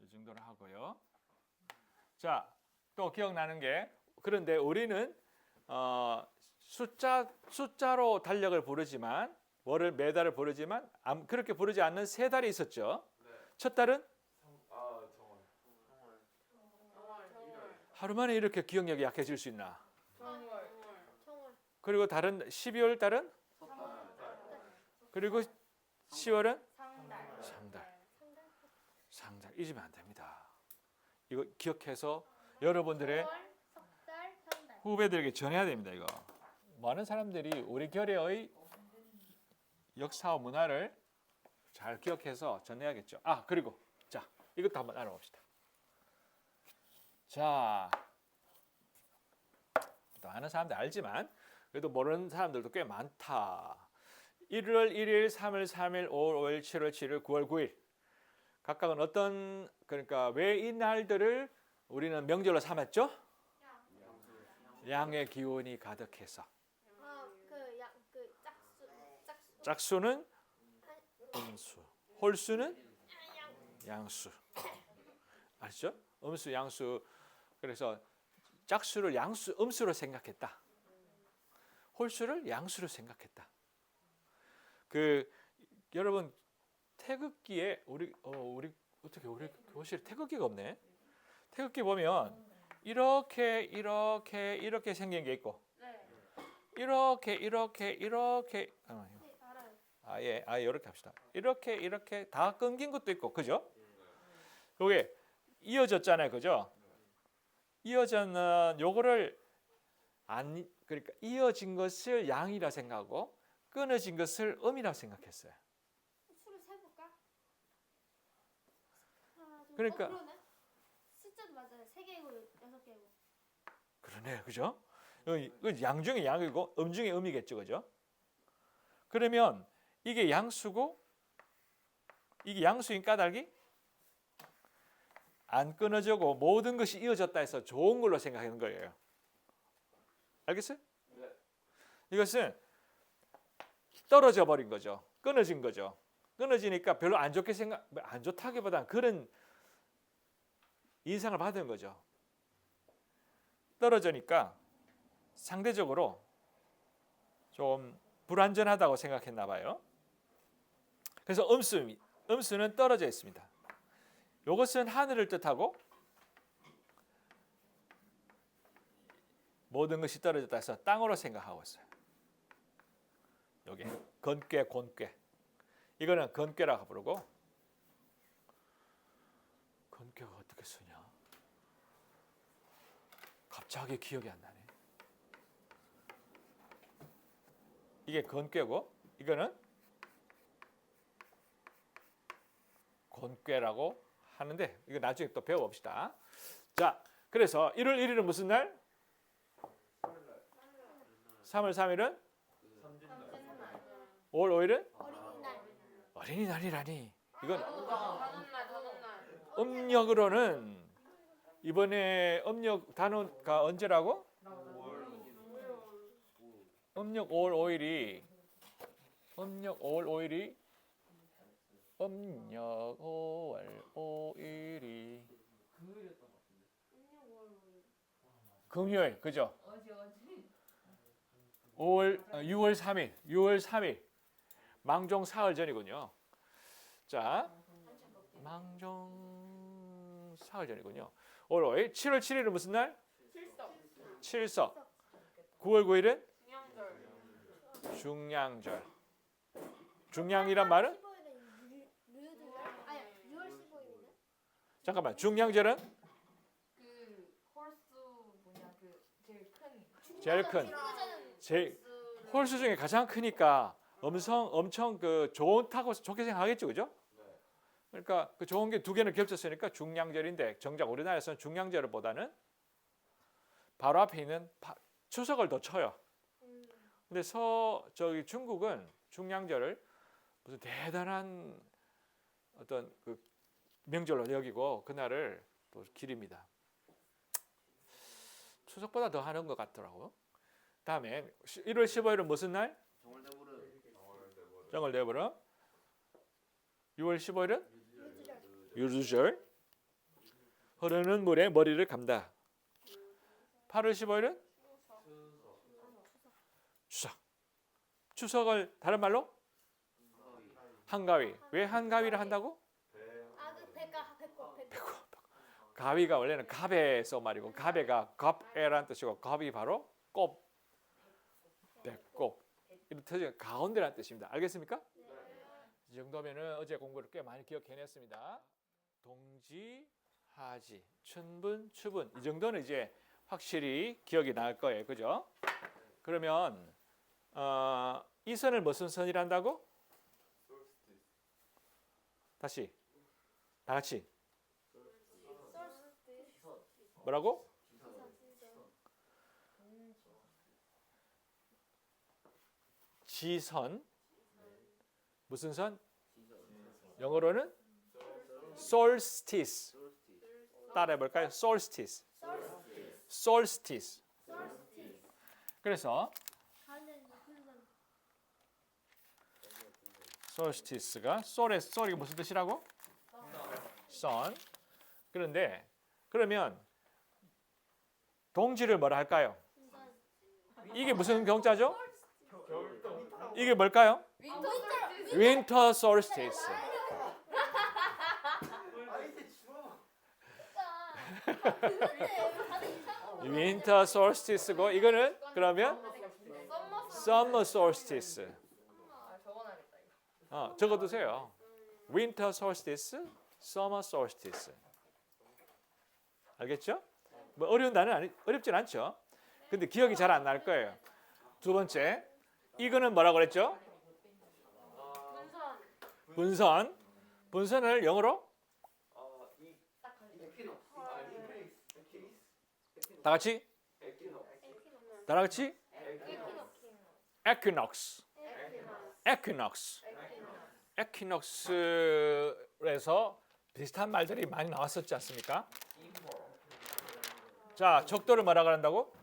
이 정도로 하고요. 자, 또 기억나는 게 그런데 우리는 숫자로 달력을 부르지만 월을 매달을 부르지만 그렇게 부르지 않는 세 달이 있었죠. 첫 달은 하루 만에 이렇게 기억력이 약해질 수 있나? 그리고 다른 12월 달은 그리고 10월은 상달 잊으면 안 됩니다. 이거 기억해서 여러분들의 후배들에게 전해야 됩니다. 이거 많은 사람들이 우리 결의의 역사와 문화를 잘 기억해서 전해야겠죠. 그리고 자 이것도 한번 알아봅시다. 자, 또 아는 사람들 알지만 그래도 모르는 사람들도 꽤 많다. 1월 1일, 3월 3일, 5월 5일, 7월 7일, 9월 9일 각각은 어떤 그러니까 왜 이 날들을 우리는 명절로 삼았죠? 양의 기운이 가득해서. 짝수는 음수, 홀수는 양수. 아시죠? 음수, 양수. 그래서 짝수를 양수, 음수로 생각했다. 홀수를 양수로 생각했다. 여러분 태극기에 우리 어떻게 우리 교실에 태극기가 없네. 태극기 보면 이렇게 생긴 게 있고, 이렇게 이렇게 합시다. 이렇게 다 끊긴 것도 있고, 그죠? 요게 이어졌잖아요, 그죠? 이어졌는 요거를 그러니까 이어진 것을 양이라 생각하고 끊어진 것을 음이라 생각했어요. 수를 세볼까? 그러니까 그러네. 숫자도 맞아요. 3개고 6개고. 그러네, 그죠? 양 중에 양이고 음 중에 음이겠죠, 그죠? 그러면 이게 양수고 이게 양수인 까닭이 안 끊어지고 모든 것이 이어졌다 해서 좋은 걸로 생각하는 거예요. 알겠어요? 네. 이것은 떨어져 버린 거죠. 끊어진 거죠. 끊어지니까 별로 안 좋다기보다는 그런 인상을 받은 거죠. 떨어지니까 상대적으로 좀 불안전하다고 생각했나 봐요. 그래서 음수는 떨어져 있습니다. 이것은 하늘을 뜻하고 모든 것이 떨어졌다 해서 땅으로 생각하고 있어요. 여기 건괴, 곤괴. 이거는 건괴라고 부르고 건괴가 어떻게 쓰냐? 갑자기 기억이 안 나네. 이게 건괴고 이거는 곤괴라고 하는데 이거 나중에 또 배워봅시다. 자, 그래서 1월 1일은 무슨 날? 3월 3일은? 5월 5일은? 어린이날이라니. 이건 음력으로는 이번에 음력 단어가 언제라고? 음력 5월 5일이 음력 5월 5일이 금요일, 그죠? 6월 3일 망종 사흘 전이군요. 자, 망종 사흘 전이군요. 5월 5일, 7월 7일은 무슨 날? 칠석. 9월 9일은? 중량절. 중량이란 말은? 잠깐만, 중량절은? 제일 큰. 홀수 중에 가장 크니까 엄청 좋게 생각하겠죠, 그죠? 그러니까 그 좋은 게 두 개는 겹쳤으니까 중량절인데 정작 우리나라에서는 중량절보다는 바로 앞에 있는 추석을 더 쳐요. 근데 중국은 중량절을 무슨 대단한 어떤 그 명절로 여기고 그날을 또 기립니다. 추석보다 더 하는 것 같더라고요. 다음에 1월 15일은 무슨 날? 정월대보름. 6월 15일은? 유주절. 흐르는 물에 머리를 감다. 8월 15일은 추석. 추석을 다른 말로 한가위. 왜 한가위를 한다고? 아그 배꼽. 가위가 원래는 갑에서 말이고 갑에가 갑에라는 뜻이고 갑이 바로 꼽, 배꼽 이런 뜻이 가운데라는 뜻입니다. 알겠습니까? 이 정도면은 어제 공부를 꽤 많이 기억해냈습니다. 동지, 하지, 춘분, 추분 이 정도는 이제 확실히 기억이 날 거예요, 그죠? 그러면 이 선을 무슨 선이라 한다고? 다시 다 같이 뭐라고? 지선. 무슨 선? 영어로는 solstice. 따라해 볼까요? solstice. solstice. 그래서 가운데는 무슨 solstice가 sol이 무슨 뜻이라고? sun. 그런데 그러면 동지를 뭐라 할까요? 이게 무슨 경자죠? 이게 뭘까요? winter solstice. winter solstice고 이거는 그러면 summer solstice. 적어두세요. winter solstice, summer solstice. 알겠죠? 뭐 어려운 단어는 어렵진 않죠. 근데 기억이 잘 안 날 거예요. 두 번째, 이거는 뭐라고 그랬죠? 분선. 분선을 영어로 다 같이 equinox. equinox에서 비슷한 말들이 많이 나왔었지 않습니까? 자, 적도를 뭐라고 한다고?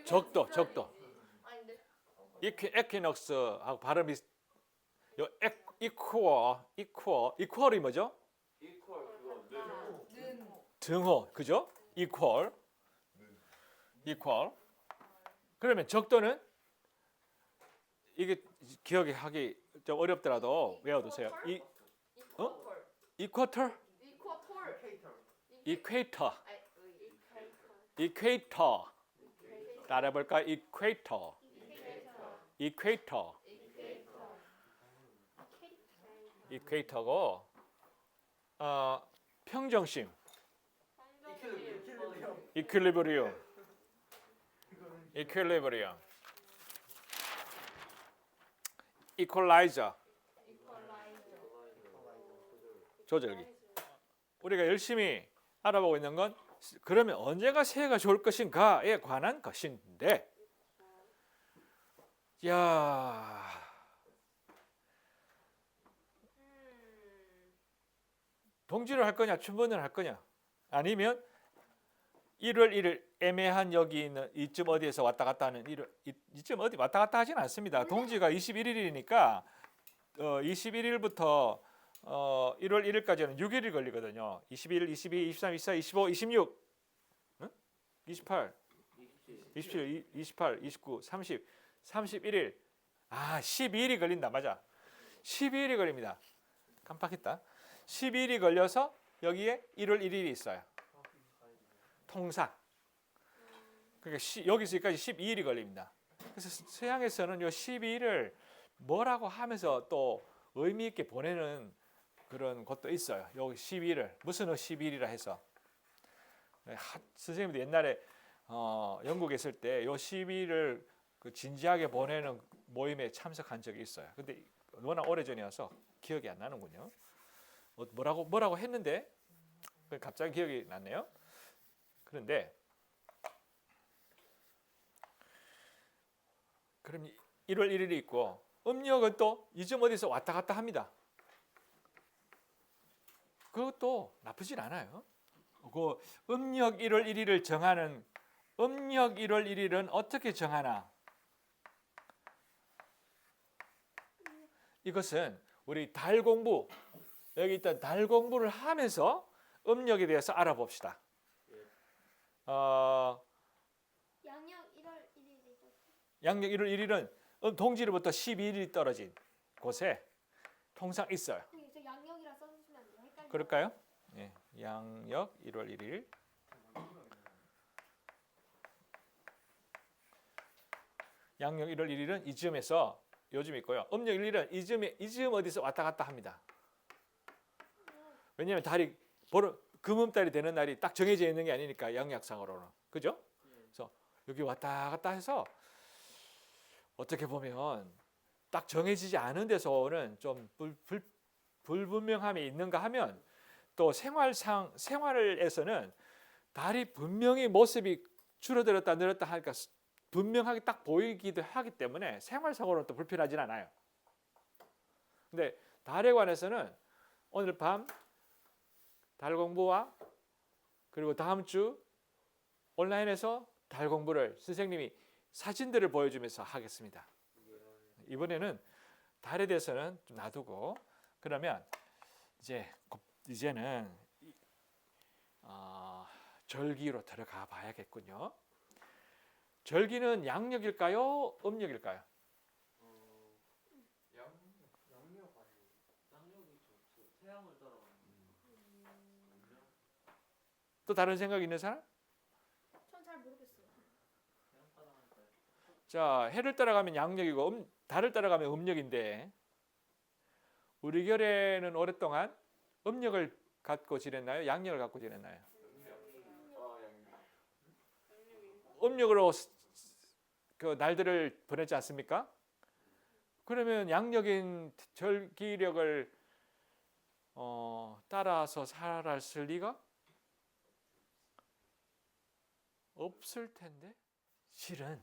적도. equinox하고 발음이 요 equal이 뭐죠? 등호, 그죠? equal. 그러면 적도는 이게 기억이 하기 좀 어렵더라도 외워두세요. equator. 따라해볼까? equator고 평정심. equilibrium. equalizer. 조절기. 우리가 열심히 알아보고 있는 건 그러면 언제가 새해가 좋을 것인가에 관한 것인데, 야, 동지를 할 거냐, 춘분을 할 거냐, 아니면 1월 1일 애매한 여기 있는 이쯤 어디에서 왔다 갔다 하는 이쯤 어디 왔다 갔다 하진 않습니다. 동지가 21일이니까 21일부터 1월 1일까지는 6일이 걸리거든요. 21일, 22, 23, 24, 25, 26, 28, 27, 28, 29, 30, 31일. 12일이 걸린다. 맞아. 12일이 걸립니다. 깜빡했다. 12일이 걸려서 여기에 1월 1일이 있어요. 통상. 그러니까 여기서 여기까지 12일이 걸립니다. 그래서 서양에서는 이 12일을 뭐라고 하면서 또 의미 있게 보내는 그런 것도 있어요. 여기 12일을 무슨 12일이라 해서 선생님도 옛날에 영국에 있을 때 이 12일을 그 진지하게 보내는 모임에 참석한 적이 있어요. 근데 워낙 오래전이어서 기억이 안 나는군요. 뭐라고 했는데 갑자기 기억이 났네요. 그런데 그럼 1월 1일이 있고 음력은 또 이쯤 어디서 왔다 갔다 합니다. 그것도 나쁘진 않아요. 그 음력 1월 1일을 정하는 음력 1월 1일은 어떻게 정하나? 이것은 우리 달 공부 여기 있던 달 공부를 하면서 음력에 대해서 알아봅시다. 양력 1월 1일이죠. 양력 1월 1일은 동지로부터 12일이 떨어진 곳에 통상 있어요. 저 양력이라 써주시면 안 돼요? 헷갈려. 그럴까요? 예, 양력 1월 1일. 양력 1월 1일은 이즈음에서 요즘 있고요. 음력 1일은 이즈음 어디서 왔다 갔다 합니다. 왜냐하면 달이 금음달이 되는 날이 딱 정해져 있는 게 아니니까 양력상으로는. 그죠? 그래서 여기 왔다 갔다 해서 어떻게 보면 딱 정해지지 않은 데서는 좀 불분명함이 있는가 하면 또 생활에서는 달이 분명히 모습이 줄어들었다 늘었다 하니까 분명하게 딱 보이기도 하기 때문에 생활상으로는 또 불편하진 않아요. 근데 달에 관해서는 오늘 밤 달 공부와 그리고 다음 주 온라인에서 달 공부를 선생님이 사진들을 보여주면서 하겠습니다. 이번에는 달에 대해서는 좀 놔두고 그러면 이제는 절기로 들어가 봐야겠군요. 절기는 양력일까요? 음력일까요? 태양을 따라가는 또 다른 생각 있는 사람? 전 잘 모르겠어요. 태양 따라가니까요. 자, 해를 따라가면 양력이고 달을 따라가면 음력인데 우리 결에는 오랫동안 음력을 갖고 지냈나요? 양력을 갖고 지냈나요? 음력으로 그 날들을 보냈지 않습니까? 그러면 양력인 절기력을 따라서 살았을 리가 없을 텐데 실은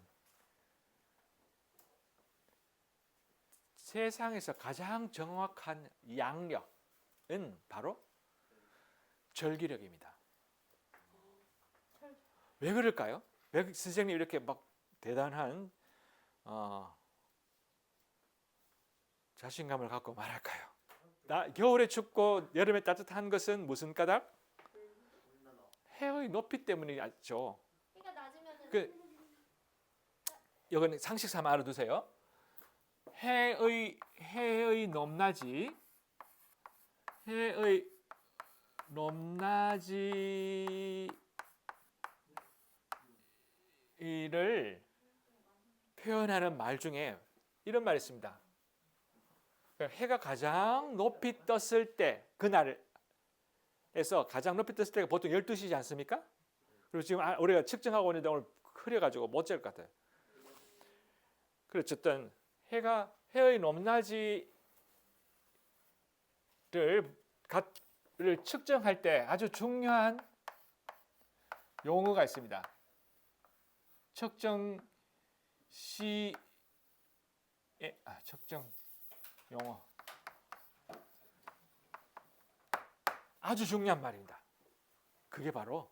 세상에서 가장 정확한 양력은 바로 절기력입니다. 왜 그럴까요? 왜 선생님 이렇게 막 대단한 자신감을 갖고 말할까요? 겨울에 춥고 여름에 따뜻한 것은 무슨 까닭? 해의 높이 때문이죠. 해가 낮으면은 이건 상식 삼아 알아두세요. 해의 높낮이를 표현하는 말 중에 이런 말이 있습니다. 해가 가장 높이 떴을 때 그날에서 가장 높이 떴을 때가 보통 12시지 않습니까? 그리고 지금 우리가 측정하고 있는데 오늘 흐려가지고 못 잴 것 같아요. 그렇죠. 어쨌든 해의 높낮이를 측정할 때 아주 중요한 용어가 있습니다. 측정 용어. 아주 중요한 말입니다. 그게 바로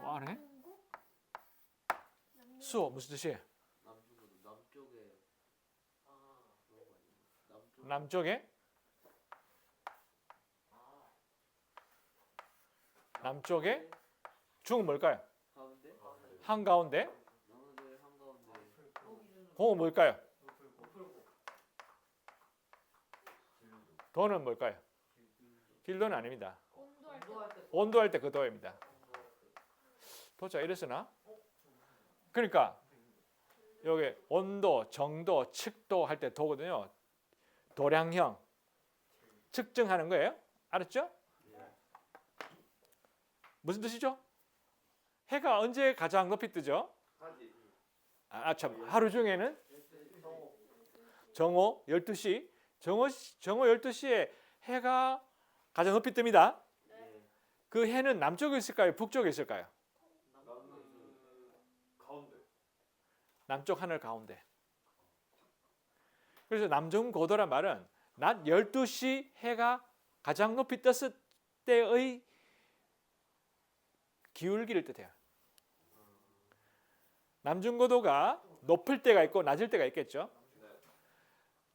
아네? 수호 무슨 뜻이에요? 남쪽에 남쪽에? 남쪽에? 중은 뭘까요? 가운데 한가운데? 남쪽에 한가운데 공은 뭘까요? 도는 뭘까요? 길도는 아닙니다. 온도할 때 그 도입니다. 도자 이랬으나? 그러니까 여기 온도, 정도, 측도 할 때 도거든요. 도량형 측정하는 거예요. 알았죠? 무슨 뜻이죠? 해가 언제 가장 높이 뜨죠? 참 하루 중에는 정오 12시 정오 12시에 해가 가장 높이 뜹니다. 그 해는 남쪽에 있을까요? 북쪽에 있을까요? 남쪽 하늘 가운데. 그래서 남정고도란 말은 낮 12시 해가 가장 높이 떴을 때의 기울기를 뜻해요. 남중고도가 높을 때가 있고 낮을 때가 있겠죠.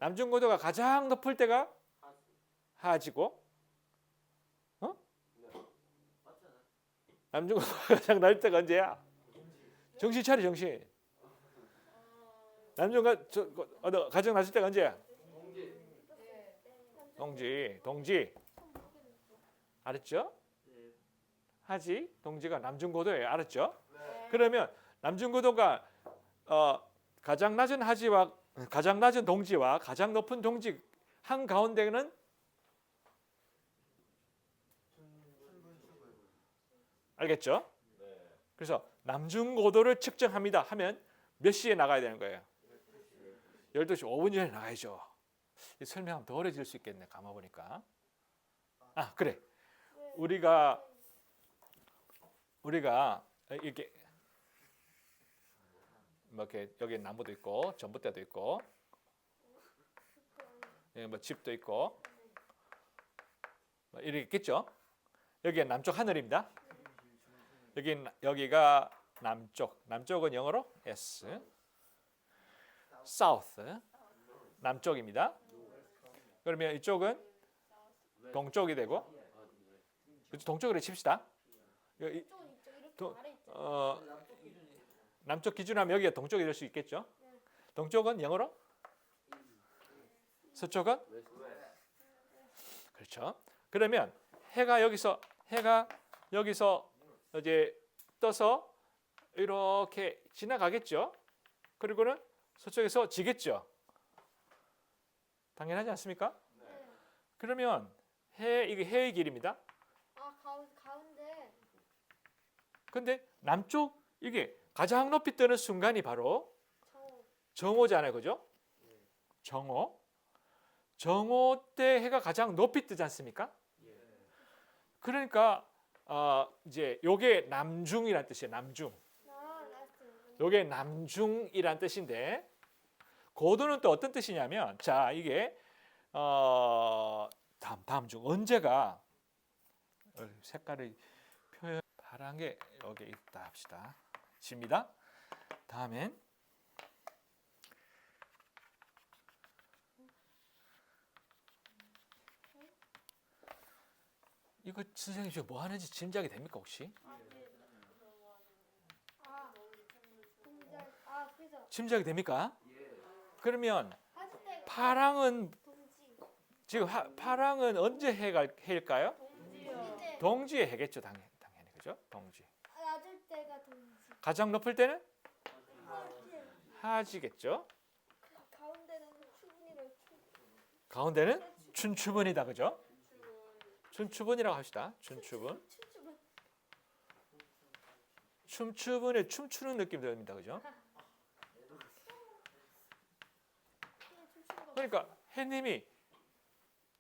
남중고도가 가장 높을 때가 하지고, 남중고도가 가장 낮을 때가 언제야? 정신 차려, 정신. 남중고도 가장 낮을 때가 언제야? 동지. 알았죠? 하지, 동지가 남중고도예요. 알았죠? 그러면 남중고도가 가장 낮은 하지와 가장 낮은 동지와 가장 높은 동지 한 가운데는 알겠죠? 그래서 남중고도를 측정합니다 하면 몇 시에 나가야 되는 거예요? 12시 5분 전에 나가야죠. 설명하면 더 어려질 수 있겠네. 감아보니까. 아, 그래. 우리가 이렇게 뭐 이렇게 여기 나무도 있고 전봇대도 있고 뭐 집도 있고 뭐 이렇게 있겠죠. 여기가 남쪽 하늘입니다. 여기가 남쪽은 영어로 S, South, 남쪽입니다. 그러면 이쪽은 동쪽이 되고, 동쪽으로 칩시다. 이쪽은 있죠. 이렇게 도- 아래 있죠. 남쪽 기준하면 여기가 동쪽이 될 수 있겠죠. 동쪽은 영어로 서쪽은 그렇죠. 그러면 해가 여기서 이제 떠서 이렇게 지나가겠죠. 그리고는 서쪽에서 지겠죠. 당연하지 않습니까? 네. 그러면 이게 해의 길입니다. 아 가운데. 근데 남쪽 이게 가장 높이 뜨는 순간이 바로 정오잖아요, 그죠? 정오 때 해가 가장 높이 뜨지 않습니까? 그러니까 이제 요게 남중이란 뜻이에요. 남중. 요게 남중이란 뜻인데 고도는 또 어떤 뜻이냐면 자 이게 다음 중 언제가 색깔을 표현 파란 게 여기 있다 합시다. 집니다. 다음엔 이거 선생님 지금 뭐 하는지 짐작이 됩니까 혹시? 그래서 짐작이 됩니까? 그러면 하실 때 파랑은 동지. 지금 파랑은 언제 해일까요? 동지요. 동지의 해겠죠, 당연히 그죠? 동지. 낮을 때가 동지. 가장 높을 때는 하지겠죠. 가운데는 추분이로 가운데는 춘추분이다, 그죠? 춘추분이라고 합시다. 춘추분. 춤추분에 춤추는 느낌 듭니다, 그죠? 그러니까 해님이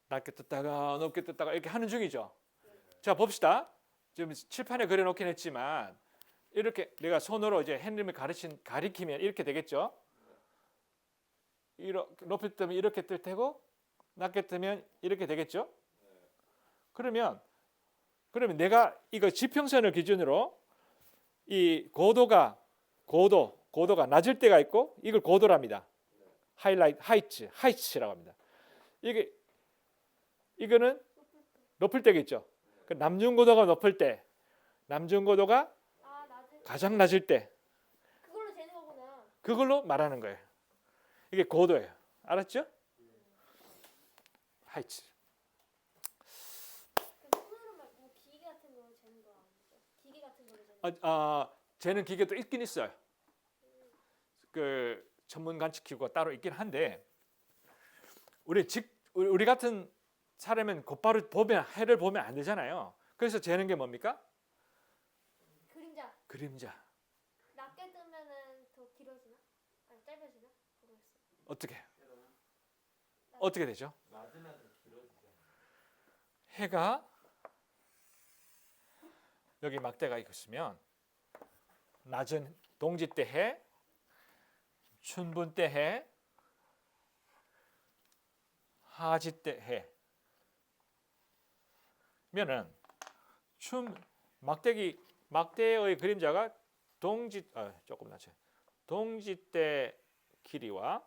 낮게 떴다가 높게 떴다가 이렇게 하는 중이죠. 자 봅시다. 지금 칠판에 그려놓긴 했지만 이렇게 내가 손으로 이제 해님을 가리키면 이렇게 되겠죠. 높이 뜨면 이렇게 뜰 테고 낮게 뜨면 이렇게 되겠죠. 그러면 내가 이거 지평선을 기준으로 이 고도가 낮을 때가 있고 이걸 고도랍니다. 하이츠라고 합니다. 이거는 높을 때겠죠. 남중고도가 높을 때, 남중고도가 낮을 가장 낮을 때 그걸로 재는 거구나. 그걸로 말하는 거예요. 이게 고도예요. 알았죠? 하이츠. 손으로 뭐 기계 같은 거 재는 거 아니죠? 기계 같은 걸로 재는 거. 재는 기계도 있긴 있어요. 그 전문 관측 기구가 따로 있긴 한데 우리 같은 사람은 곧바로 해를 보면 안 되잖아요. 그래서 재는 게 뭡니까? 그림자. 낮게 뜨면은 더 길어지나? 아니 짧아지나? 모르겠어. 어떻게 되죠? 해가 여기 막대가 있으면 낮은 동지 때 해, 춘분 때 해, 하지 때 해. 면은 막대기 막대의 그림자가 조금 낮춰. 동지대 길이와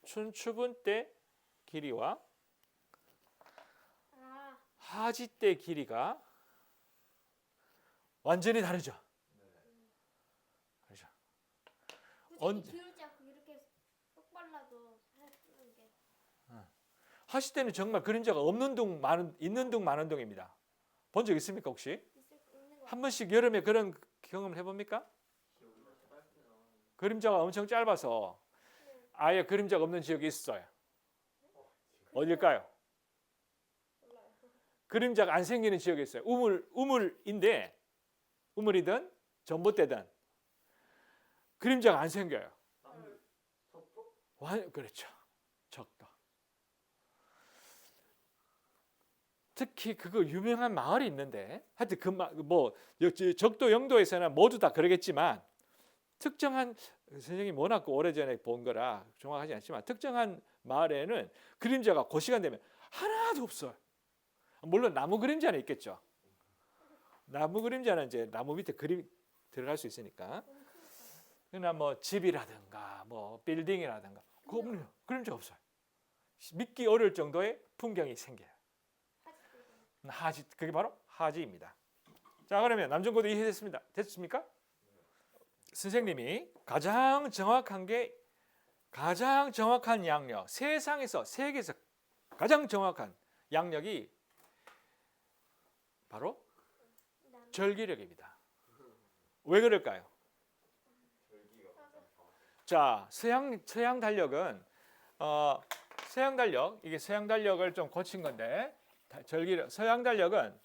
춘추분대 길이와 아, 하지대 길이가 완전히 다르죠. 그렇죠. 굳이 기울지 않고 이렇게 쏙 발라도 하는 게 하지대는 정말 그림자가 없는 둥 있는 둥 많은 둥입니다. 본 적 있습니까 혹시? 있는 거 한 번씩 여름에 그런 경험을 해봅니까? 그림자가 엄청 짧아서 아예 그림자가 없는 지역이 있어요. 어딜까요? 몰라요. 그림자가 안 생기는 지역이 있어요. 우물이든 전봇대든 그림자가 안 생겨요. 그렇죠. 적도. 특히 그거 유명한 마을이 있는데 하여튼 적도 영도에서는 모두 다 그러겠지만 특정한 선생님이 워낙 오래전에 본 거라 정확하지 않지만 특정한 마을에는 그림자가 그 시간 되면 하나도 없어요. 물론 나무 그림자는 있겠죠. 나무 그림자는 이제 나무 밑에 그림 들어갈 수 있으니까. 그러나 뭐 집이라든가 뭐 빌딩이라든가 그거 없네요. 그림자 없어요. 믿기 어려울 정도의 풍경이 생겨요. 그게 바로 하지입니다. 자, 그러면 남정고도 이해됐습니다. 됐습니까? 선생님이 가장 정확한 양력, 세계에서 가장 정확한 양력이 바로 절기력입니다. 왜 그럴까요? 자, 서양 달력은 서양 달력을 좀 고친 건데 서양 달력은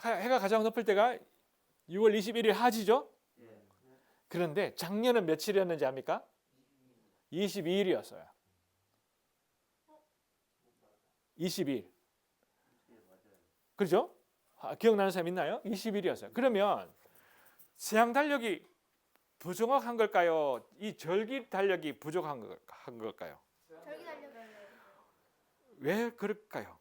해가 가장 높을 때가 6월 21일 하지죠? 그런데 작년은 며칠이었는지 압니까? 22일이었어요. 22일. 그렇죠? 기억나는 사람 있나요? 20일이었어요. 그러면 서양 달력이 부정확한 걸까요? 이 절기 달력이 부족한 걸까요? 절기 달력 왜 그럴까요?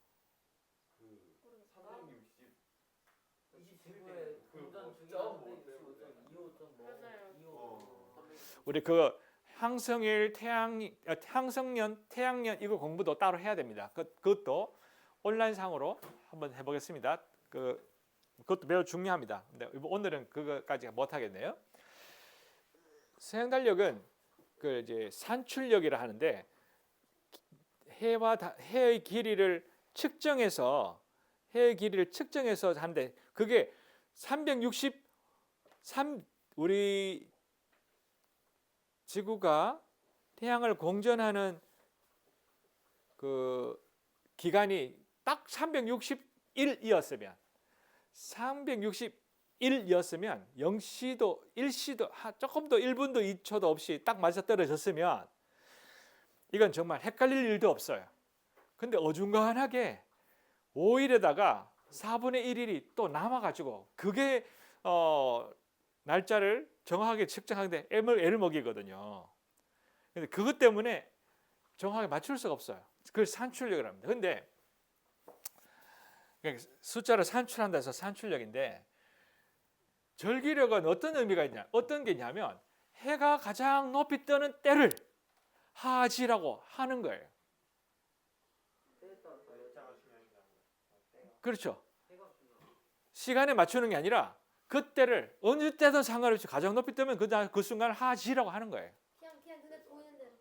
우리 그 항성일, 항성년, 태양년 이거 공부도 따로 해야 됩니다. 그것도 온라인상으로 한번 해보겠습니다. 그것도 매우 중요합니다. 근데 오늘은 그거까지 못 하겠네요. 서양 달력은 그 이제 산출력이라 하는데 해의 길이를 측정해서 하는데 그게 363 우리 지구가 태양을 공전하는 그 기간이 딱 361이었으면 0시도 1시도 조금 더 1분도 2초도 없이 딱 맞아 떨어졌으면 이건 정말 헷갈릴 일도 없어요. 근데 어중간하게 5일에다가 4분의 1일이 또 남아가지고 그게 날짜를 정확하게 측정하는데 애를 먹이거든요. 근데 그것 때문에 정확하게 맞출 수가 없어요. 그걸 산출력을 합니다. 근데 숫자를 산출한다 해서 산출력인데 절기력은 어떤 의미가 있냐? 어떤 게 있냐면 해가 가장 높이 뜨는 때를 하지라고 하는 거예요. 그렇죠. 시간에 맞추는 게 아니라 그때를 어느 때든 상관없이 가장 높이 뜨면 그 순간을 하지라고 하는 거예요. 그냥 눈에 보이는 대로.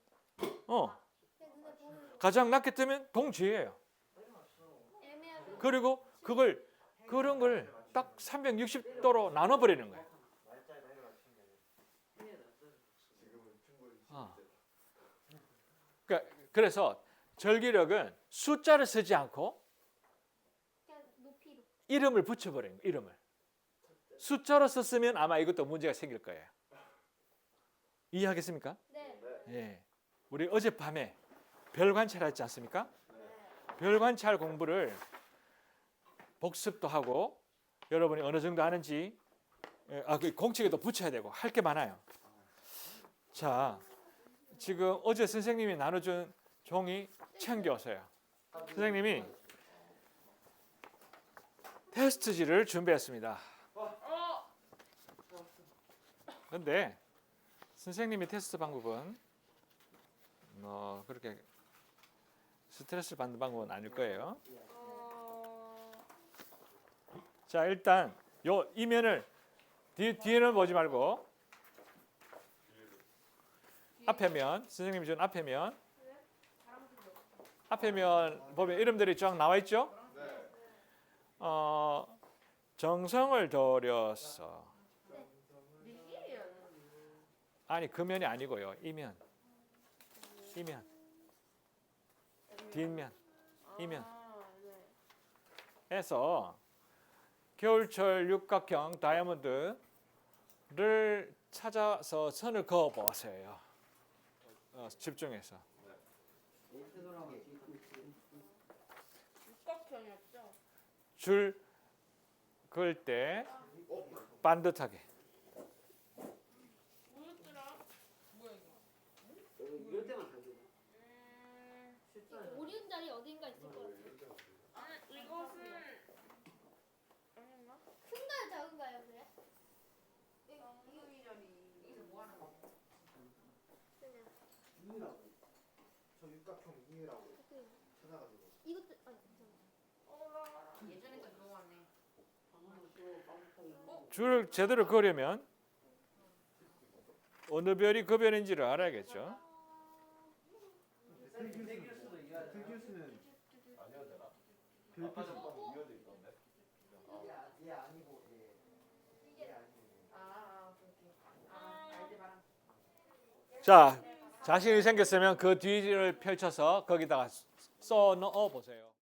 그냥 눈에 보이는 대로. 가장 낮게 뜨면 동지예요. 애매하게. 그리고 그런 걸 딱 360도로 나눠버리는 거예요. 그래서 절기력은 숫자를 쓰지 않고 그냥 높이로. 이름을 붙여버리는 거예요. 이름을. 숫자로 썼으면 아마 이것도 문제가 생길 거예요. 이해하겠습니까? 네. 예. 우리 어젯밤에 별 관찰했지 않습니까? 별 관찰 공부를 복습도 하고 여러분이 어느 정도 아는지 그 공책에도 붙여야 되고 할 게 많아요. 자, 지금 어제 선생님이 나눠준 종이 챙겨오세요. 선생님이 테스트지를 준비했습니다. 근데 선생님이 테스트 방법은 그렇게 스트레스 받는 방법은 아닐 거예요. 자, 일단 요 이면을 뒤에는 보지 말고 앞에 면, 선생님이 준 앞에 면, 앞에 면 보면 이름들이 쫙 나와 있죠? 정성을 들여서 아니 그 면이 아니고요. 이면 뒷면 이면에서 겨울철 육각형 다이아몬드를 찾아서 선을 그어 보세요. 집중해서. 육각형이었죠? 줄 그을 때 반듯하게. 뭐였더라? 뭐야 이거? 이럴 때만 당겨. 오리온 자리 어딘가 있을 것 같아요. 이것은 아닌가? 큰가요, 작은가요, 그래? 엉덩이 자리. 여기서 뭐 하는 거? 그냥 이라고 저 육각형 이라고 찾아가지고 이것도 아니 잠깐만. 예전에 거 그거 같네. 줄을 제대로 그으려면 어느 별이 그 별인지를 알아야겠죠. 틀교수는 별표시 얘 아니고 얘 아니고 알데바람. 자, 자신이 생겼으면 그 뒤를 펼쳐서 거기다가 써 넣어 보세요.